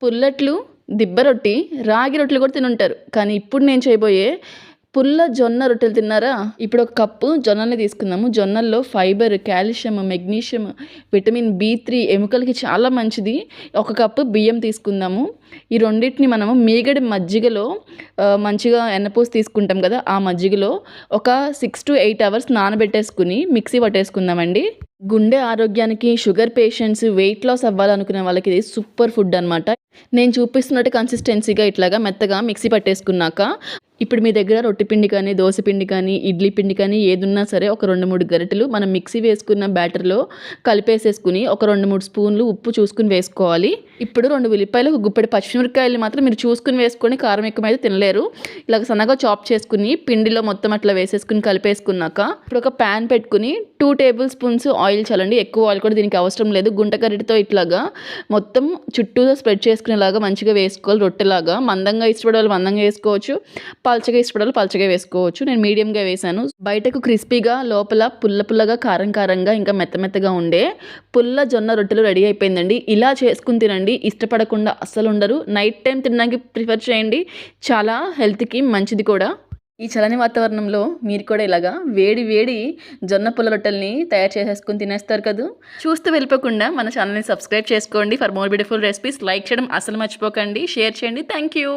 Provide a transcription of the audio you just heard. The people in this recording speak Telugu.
పుల్లట్లు, దిబ్బ రొట్టి, రాగి రొట్టెలు కూడా తినుంటారు. కానీ ఇప్పుడు నేను చేయబోయే పుల్ల జొన్న రొట్టెలు తిన్నారా? ఇప్పుడు ఒక కప్పు జొన్నల్ని తీసుకుందాము. జొన్నల్లో ఫైబర్, కాల్షియం, మెగ్నీషియం, విటమిన్ బి3 ఎముకలకి చాలా మంచిది. ఒక కప్పు బియ్యం తీసుకుందాము. ఈ రెండింటిని మనము మీగడ మజ్జిగలో మంచిగా ఎన్నపూసి తీసుకుంటాం కదా, ఆ మజ్జిగలో ఒక 6 to 8 అవర్స్ నానబెట్టేసుకుని మిక్సీ పట్టేసుకుందామండి. గుండె ఆరోగ్యానికి, షుగర్ పేషెంట్స్, వెయిట్ లాస్ అవ్వాలనుకునే వాళ్ళకి ఇది సూపర్ ఫుడ్ అనమాట. నేను చూపిస్తున్నట్టు కన్సిస్టెన్సీగా ఇట్లాగా మెత్తగా మిక్సీ పట్టేసుకున్నాక ఇప్పుడు మీ దగ్గర రొట్టె పిండి కానీ, దోశ పిండి కానీ, ఇడ్లీ పిండి కానీ ఏదున్నా సరే ఒక 2-3 గరిటెలు మనం మిక్సీ వేసుకున్న బ్యాటర్లో కలిపేసేసుకుని ఒక 2-3 స్పూన్లు ఉప్పు చూసుకుని వేసుకోవాలి. ఇప్పుడు 2 ఉల్లిపాయలు, ఒక గుప్పెడు పచ్చిమిరపకాయలు మాత్రం మీరు చూసుకుని వేసుకొని, కారం ఎక్కువైతే తినలేరు. ఇలాగ సన్నగా చాప్ చేసుకుని పిండిలో మొత్తం అట్లా వేసేసుకుని కలిపేసుకున్నాక ఇప్పుడు ఒక ప్యాన్ పెట్టుకుని 2 టేబుల్ స్పూన్స్ ఆయిల్ చల్లండి. ఎక్కువ ఆయిల్ కూడా దీనికి అవసరం లేదు. గుంట గరిటెతో ఇట్లాగా మొత్తం చుట్టూగా స్ప్రెడ్ చేసుకునేలాగా మంచిగా వేసుకోవాలి. రొట్టెలాగా మందంగా ఇష్టపడే వాళ్ళు మందంగా వేసుకోవచ్చు, పల్చగా ఇష్టపడాలి పల్చగా వేసుకోవచ్చు. నేను మీడియంగా వేసాను. బయటకు క్రిస్పీగా, లోపల పుల్లగా, కారంగా, ఇంకా మెత్తగా ఉండే పుల్ల జొన్న రొట్టెలు రెడీ అయిపోయిందండి. ఇలా చేసుకుని తినండి. ఇష్టపడకుండా అస్సలు ఉండరు. నైట్ టైం తినడానికి ప్రిఫర్ చేయండి. చాలా హెల్త్కి మంచిది కూడా. ఈ చలని వాతావరణంలో మీరు కూడా ఇలాగా వేడి జొన్న పుల్ల రొట్టెల్ని తయారు చేసేసుకుని తినేస్తారు కదా. చూస్తూ వెళ్ళిపోకుండా మన ఛానల్ని సబ్స్క్రైబ్ చేసుకోండి. For more beautiful recipes like చేయడం అసలు మర్చిపోకండి. షేర్ చేయండి. Thank you.